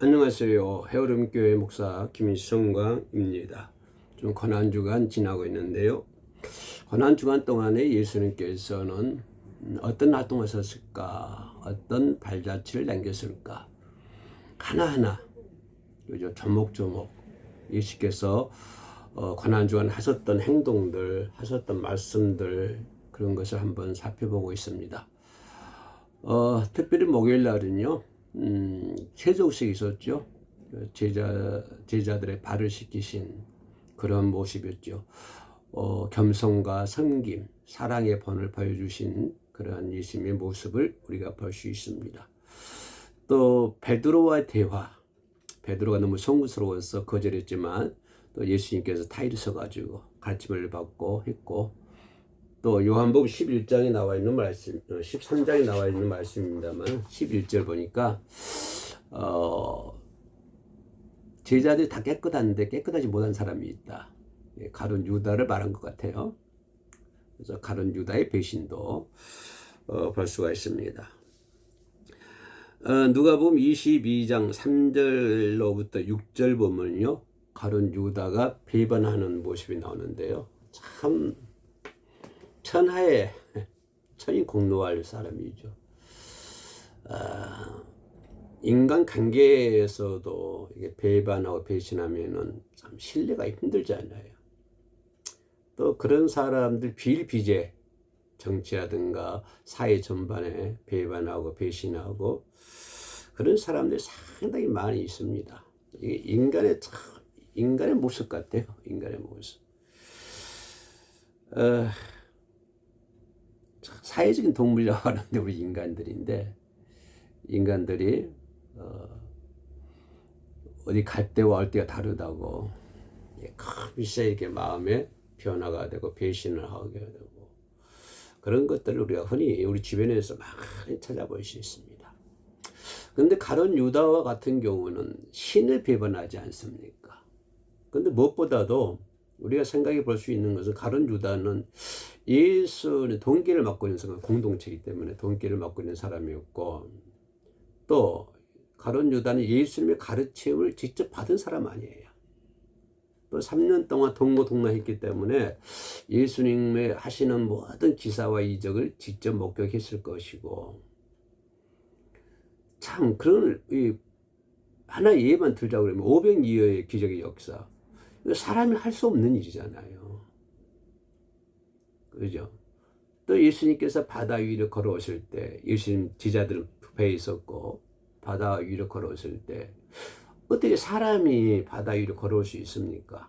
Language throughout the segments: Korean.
안녕하세요. 헤어름교회 목사 김일성광입니다. 좀 고난주간 지나고 있는데요. 고난주간 동안에 예수님께서는 어떤 활동을 하셨을까? 어떤 발자취를 남겼을까? 하나하나 그죠? 조목조목 예수께서 고난주간 하셨던 행동들, 하셨던 말씀들 그런 것을 한번 살펴보고 있습니다. 특별히 목요일 날은요. 세조식이 있었죠. 제자들의 발을 씻기신 그런 모습이었죠. 겸손과 섬김, 사랑의 본을 보여주신 그런 예수님의 모습을 우리가 볼 수 있습니다. 또 베드로와의 대화, 베드로가 너무 송구스러워서 거절했지만 또 예수님께서 타이르 서가지고 가르침을 받고 했고, 또 요한복음 11장에 나와 있는 말씀, 13장에 나와 있는 말씀입니다만 11절 보니까 제자들이 다 깨끗한데 깨끗하지 못한 사람이 있다. 가룟 유다를 말한 것 같아요. 그래서 가룟 유다의 배신도 볼 수가 있습니다. 누가복음 22장 3절로부터 6절 보면요, 가룟 유다가 배반하는 모습이 나오는데요. 참 천하의 천인 공노할 사람이죠. 인간 관계에서도 이게 배반하고 배신하면은 참 신뢰가 힘들잖아요. 또 그런 사람들 비일비재 정치라든가 사회 전반에 배반하고 배신하고 그런 사람들이 상당히 많이 있습니다. 이게 인간의 모습 같아요. 인간의 모습. 사회적인 동물이라고 하는데 우리 인간들이 어디 갈 때와 올 때가 다르다고 글쎄 이렇게 마음에 변화가 되고 배신을 하게 되고 그런 것들을 우리가 흔히 우리 주변에서 많이 찾아볼 수 있습니다. 그런데 가룟 유다와 같은 경우는 신을 배반하지 않습니까? 그런데 무엇보다도 우리가 생각해 볼 수 있는 것은 가룟 유다는 예수는 동기를 맡고 있는 사람, 공동체이기 때문에 동기를 맡고 있는 사람이었고, 또 가룟 유다는 예수님의 가르침을 직접 받은 사람 아니에요. 또 3년 동안 동고동락했기 때문에 예수님의 하시는 모든 기사와 이적을 직접 목격했을 것이고, 참 그런 하나의 예만 들자고 그러면 500여의 기적의 역사, 사람이 할 수 없는 일이잖아요. 그죠? 또 예수님께서 바다 위를 걸어오실 때, 예수님 제자들은 배에 있었고 바다 위를 걸어오실 때 어떻게 사람이 바다 위를 걸어올 수 있습니까?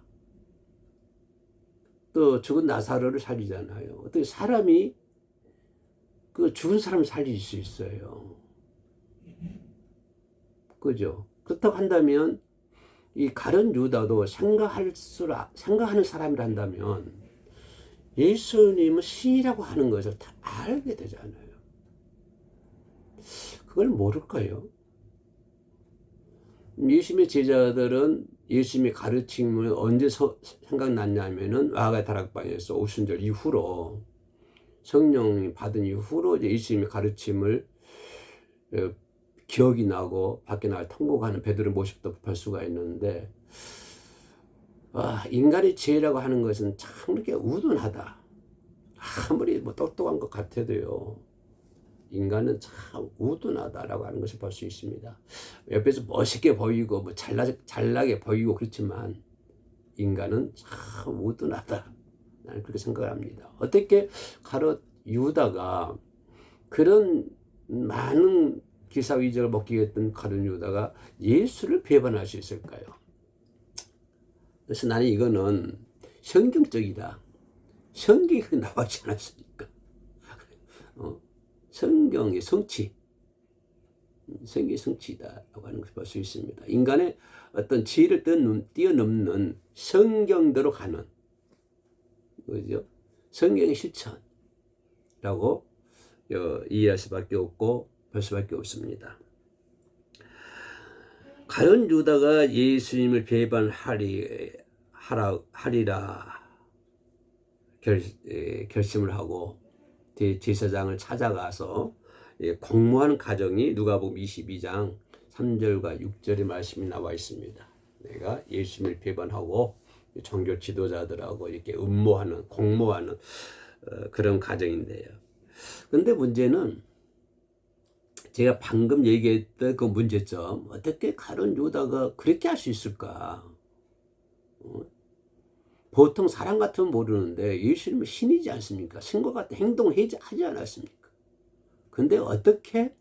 또 죽은 나사로를 살리잖아요. 어떻게 사람이 그 죽은 사람을 살릴 수 있어요? 그죠? 그렇다고 한다면 이 가룟 유다도 생각하는 사람이란다면 예수님은 신이라고 하는 것을 다 알게 되잖아요. 그걸 모를까요? 예수님의 제자들은 예수님의 가르침을 언제 생각났냐면은 와가 다락방에서 오순절 이후로, 성령이 받은 이후로 이제 예수님의 가르침을 기억이 나고 밖에 나갈 통곡하는 베드로의 모습도 볼 수가 있는데, 인간의 죄라고 하는 것은 참 이렇게 우둔하다. 아무리 뭐 똑똑한 것 같아도요, 인간은 참 우둔하다라고 하는 것을 볼 수 있습니다. 옆에서 멋있게 보이고 뭐 잘나게 보이고 그렇지만 인간은 참 우둔하다. 나는 그렇게 생각을 합니다. 어떻게 가룟 유다가, 그런 많은 기사위적을 목격했던 가룟 유다가 예수를 배반할 수 있을까요? 그래서 나는 이거는 성경적이다. 성경이 나오지 않았습니까? 성경의 성취, 성경의 성취다라고 하는 것을 볼 수 있습니다. 인간의 어떤 지혜를 뛰어넘는 성경대로 가는, 그죠? 성경의 실천이라고 이해할 수밖에 없고 볼 수밖에 없습니다. 가룟 유다가 예수님을 배반하리라 결심을 하고 대제사장을 찾아가서 공모하는 과정이 누가복음 22장 3절과 6절의 말씀이 나와 있습니다. 내가 예수님을 배반하고 종교 지도자들하고 이렇게 음모하는, 공모하는 그런 가정인데요. 근데 문제는 제가 방금 얘기했던 그 문제점, 어떻게 가룟 유다가 그렇게 할 수 있을까? 보통 사람 같으면 모르는데 예수님은 신이지 않습니까? 신과 같은 행동을 하지 않았습니까? 근데 어떻게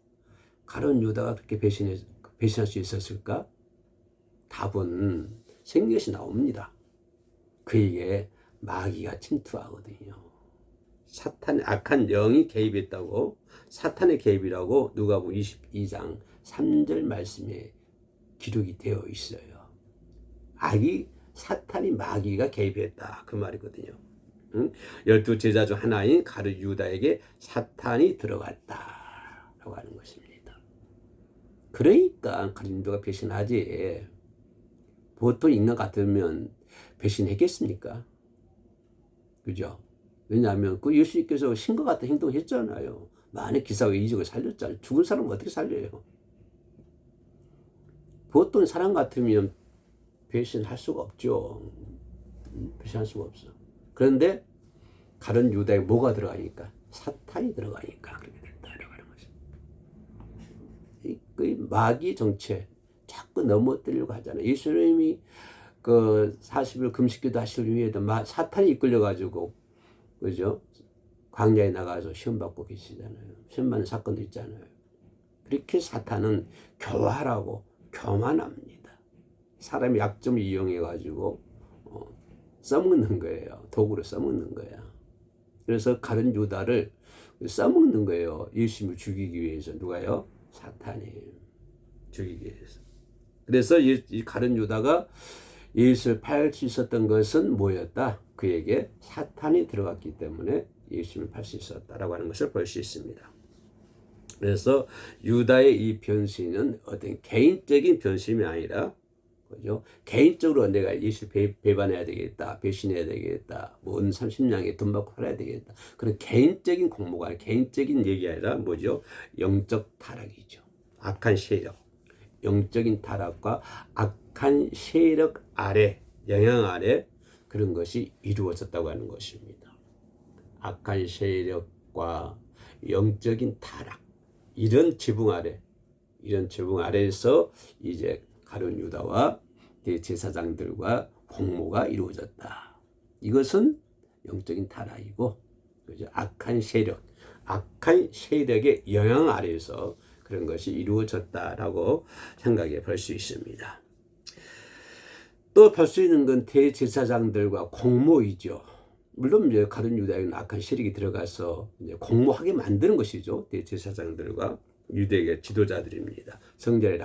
가룟 유다가 그렇게 배신할 수 있었을까? 답은 생겨시 나옵니다. 그에게 마귀가 침투하거든요. 사탄의 악한 영이 개입했다고, 사탄의 개입이라고 누가복음 22장 3절 말씀에 기록이 되어 있어요. 사탄이 마귀가 개입했다 그 말이거든요. 12제자 중 하나인 가룟 유다에게 사탄이 들어갔다라고 하는 것입니다. 그러니까 가룟 유다가 배신하지. 보통 인간 같으면 배신했겠습니까? 그죠? 왜냐하면 그 예수님께서 신과 같은 행동을 했잖아요. 많은 기사와 이적을 살렸잖아요. 죽은 사람은 어떻게 살려요? 보통 사람 같으면 배신할 수가 없죠. 배신할 수가 없어. 그런데 가룟 유다에 뭐가 들어가니까? 사탄이 들어가니까 그렇게 됐다라고 하는 거죠. 그 마귀 정체 자꾸 넘어뜨리려고 하잖아요. 예수님이 그 40일 금식기도 하실 위에도 사탄이 이끌려가지고, 그죠? 광야에 나가서 시험 받고 계시잖아요. 시험 받는 사건도 있잖아요. 그렇게 사탄은 교활하고 교만합니다. 사람의 약점을 이용해가지고 써먹는 거예요. 도구로 써먹는 거야. 그래서 가룟 유다를 써먹는 거예요. 예수님을 죽이기 위해서. 누가요? 사탄이 죽이기 위해서. 그래서 이 가룟 유다가 예수를 팔 수 있었던 것은 뭐였다? 그에게 사탄이 들어갔기 때문에 예수님을 팔 수 있었다라고 하는 것을 볼 수 있습니다. 그래서 유다의 이 변신은 어떤 개인적인 변심이 아니라, 그죠? 개인적으로 내가 예수 배반해야 되겠다, 배신해야 되겠다, 뭐 30냥에 돈 받고 팔아야 되겠다. 그런 개인적인 공모가, 개인적인 얘기 아니라 뭐죠? 영적 타락이죠. 악한 세력, 영적인 타락과 악한 세력 아래, 영향 아래 그런 것이 이루어졌다고 하는 것입니다. 악한 세력과 영적인 타락, 이런 지붕 아래에서 이제 가룟 유다와 대제사장들과 공모가 이루어졌다. 이것은 영적인 타락이고, 그죠? 악한 세력의 영향 아래에서 그런 것이 이루어졌다라고 생각해 볼 수 있습니다. 또 볼 수 있는 건 대제사장들과 공모이죠. 물론 이제 가룟 유다에는 악한 세력이 들어가서 이제 공모하게 만드는 것이죠. 대제사장들과 유대계 지도자들입니다. 성전의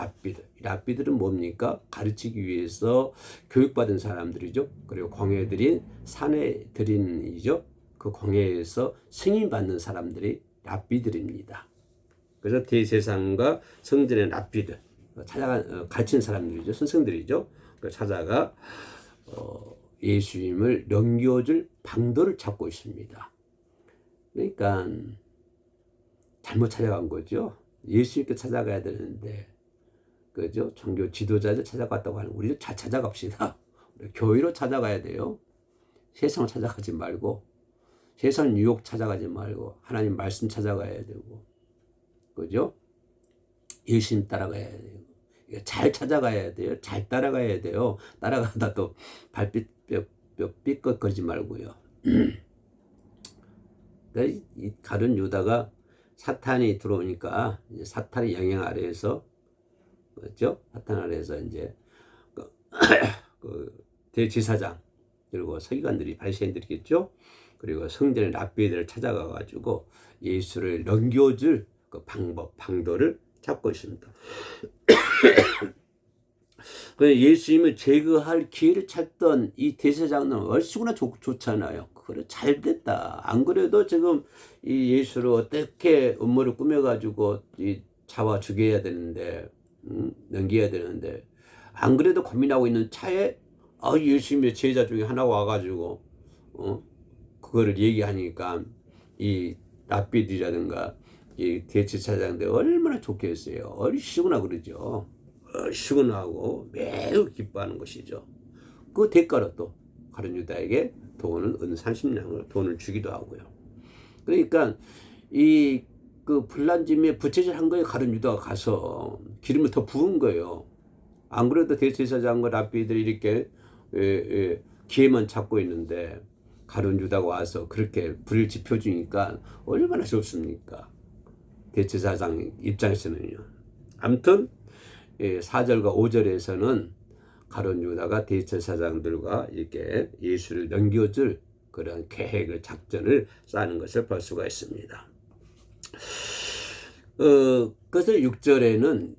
랍비들은 뭡니까? 가르치기 위해서 교육받은 사람들이죠. 그리고 공회들인 사내들인이죠. 그 공회에서 승인받는 사람들이 랍비들입니다. 그래서 대제사장과 성전의 랍비들, 가르치는 사람들이죠. 선생들이죠. 찾아가 예수님을 넘겨줄 방도를 찾고 있습니다. 그러니까 잘못 찾아간 거죠. 예수님께 찾아가야 되는데, 그죠? 종교 지도자들 찾아갔다고 하는, 우리도 잘 찾아갑시다. 우리 교회로 찾아가야 돼요. 세상을 찾아가지 말고, 세상 유혹 찾아가지 말고, 하나님 말씀 찾아가야 되고, 그죠? 예수님 따라가야 돼요. 잘 찾아가야 돼요. 잘 따라가야 돼요. 따라가다 또 삐끗거리지 말고요. 이 가룟 유다가 사탄이 들어오니까 이제 사탄의 영향 아래에서, 그렇죠? 사탄 아래에서 이제 그 대제사장 그리고 서기관들이 바리새인들이겠죠. 그리고 성전의 랍비들을 찾아가 가지고 예수를 넘겨줄 그 방도를 찾고 있습니다. 예수님을 제거할 기회를 찾던 이 대제사장은 얼씨구나 좋잖아요. 그래 잘 됐다. 안 그래도 지금 이 예수를 어떻게 음모를 꾸며가지고 잡아 죽여야 되는데, 넘겨야 되는데, 안 그래도 고민하고 있는 차에 예수님의 제자 중에 하나가 와가지고 그거를 얘기하니까 이 랍비들이라든가 이 대제사장들 얼마나 좋겠어요. 얼씨구나 그러죠. 얼씨구나 하고 매우 기뻐하는 것이죠. 그 대가로 또 가룟 유다에게 돈을 은 30냥을 돈을 주기도 하고요. 그러니까 이 그 불난짐에 부채질한 거에 가룟 유다가 가서 기름을 더 부은 거예요. 안 그래도 대제사장과 랍비들이 이렇게 기회만 찾고 있는데 가룟 유다가 와서 그렇게 불을 지펴주니까 얼마나 좋습니까? 대제사장 입장에서는요. 아무튼 4절과 5절에서는 가룟 유다가 대제사장들과 이렇게 예수를 넘겨줄 그런 계획을 작전을 짜는 것을 볼 수가 있습니다. 그것을 6절에는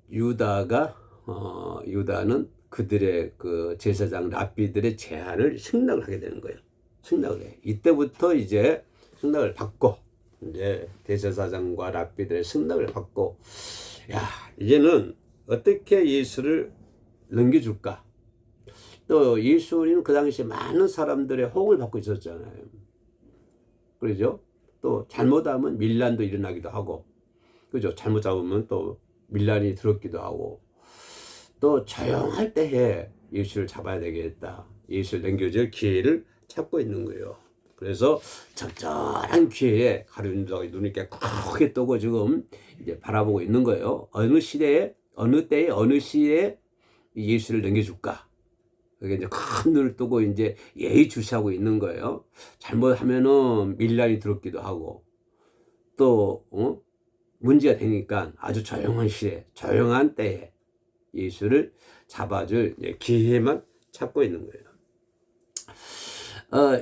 유다는 그들의 그 제사장 랍비들의 제안을 승낙을 하게 되는 거예요. 승낙을 해. 이때부터 이제 승낙을 받고 이제 대제사장과 랍비들의 승낙을 받고 야 이제는 어떻게 예수를 넘겨줄까? 또 예수는 그 당시에 많은 사람들의 호응을 받고 있었잖아요. 그러죠? 또 잘못하면 밀란도 일어나기도 하고, 그죠? 잘못 잡으면 또 밀란이 들었기도 하고, 또 조용할 때에 예수를 잡아야 되겠다. 예수를 넘겨줄 기회를 찾고 있는 거예요. 그래서 적절한 기회에 가룟 유다가 눈이 이렇게 크게 뜨고 지금 이제 바라보고 있는 거예요. 어느 시대에, 어느 때에, 어느 시에 예수를 넘겨줄까? 그게 이제 큰 눈을 뜨고 이제 예의주시하고 있는 거예요. 잘못하면은 밀란이 들었기도 하고, 또, 문제가 되니까 아주 조용한 시에, 조용한 때에 예수를 잡아줄 기회만 찾고 있는 거예요.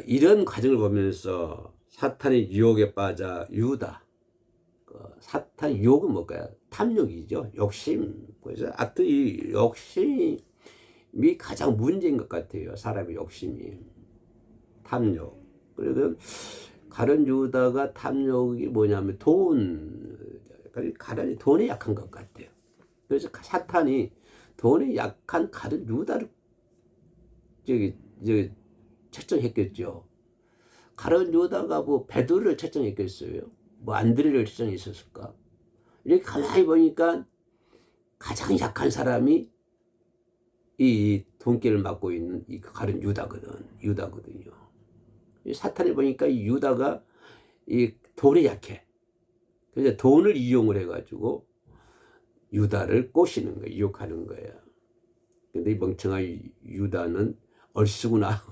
이런 과정을 보면서 사탄의 유혹에 빠져 유다. 사탄 유혹은 뭘까요? 탐욕이죠. 욕심. 그래서 하여튼 이 욕심이 가장 문제인 것 같아요. 사람의 욕심이. 탐욕. 그래서 가룟 유다가 탐욕이 뭐냐면 가룟이 돈에 약한 것 같아요. 그래서 사탄이 돈에 약한 가룟 유다를 책정했겠죠. 가룟 유다가 뭐 베드로를 책정했겠어요? 뭐 안드레를 책정했었을까? 이렇게 가만히 보니까 가장 약한 사람이 이 돈길을 맡고 있는 이 가룟 유다거든요. 사탄이 보니까 이 유다가 이 돈에 약해. 그래서 돈을 이용을 해가지고 유다를 꼬시는 거예요. 유혹하는 거예요. 근데 이 멍청한 유다는 얼씨구나.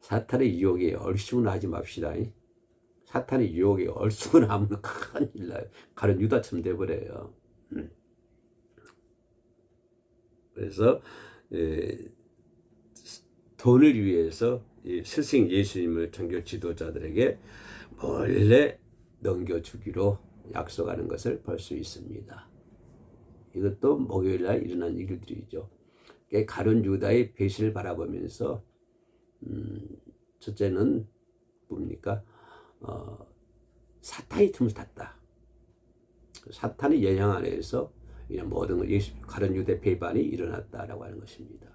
사탄의 유혹에 얼씨구나 하지 맙시다. 사탄의 유혹에 얼씨구나 하면 큰일 나요. 가룟 유다처럼 돼버려요. 그래서 돈을 위해서 스승 예수님을 종교 지도자들에게 몰래 넘겨주기로 약속하는 것을 볼 수 있습니다. 이것도 목요일날 일어난 일들이죠. 가룟 유다의 배신을 바라보면서 첫째는 뭡니까? 사탄이 틈을 탔다. 사탄의 영향 안에서 모든 가룟 유다의 배반이 일어났다라고 하는 것입니다.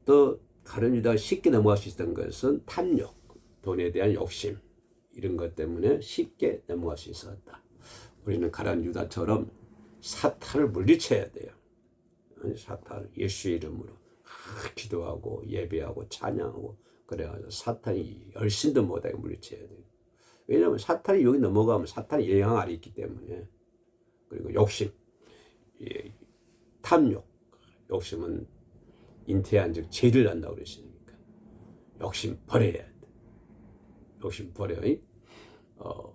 또 가룟 유다가 쉽게 넘어갈 수 있었던 것은 탐욕, 돈에 대한 욕심 이런 것 때문에 쉽게 넘어갈 수 있었다. 우리는 가룟 유다처럼 사탄을 물리쳐야 돼요. 사탄을 예수의 이름으로 기도하고 예배하고 찬양하고 그래가지고 사탄이 열심도 못하게 물리쳐야 돼요. 왜냐하면 사탄이 여기 넘어가면 사탄의 영향 아래 있기 때문에. 그리고 욕심, 탐욕, 욕심은 잉태한 즉 죄를 난다고 그랬으니까 욕심 버려야 돼. 욕심 버려요.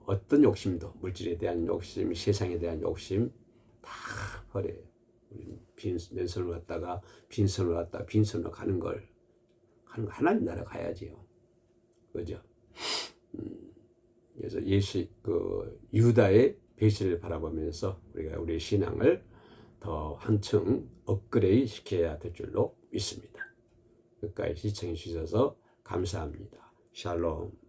어떤 욕심도 물질에 대한 욕심, 세상에 대한 욕심 다 버려요. 맨손으로 갔다가 빈손으로 갔다가 빈손으로 가는 거 하나님 나라 가야지요. 그죠? 그래서 유다의 배신을 바라보면서 우리가 우리의 신앙을 더 한층 업그레이드 시켜야 될 줄로 믿습니다. 끝까지 시청해 주셔서 감사합니다. 샬롬.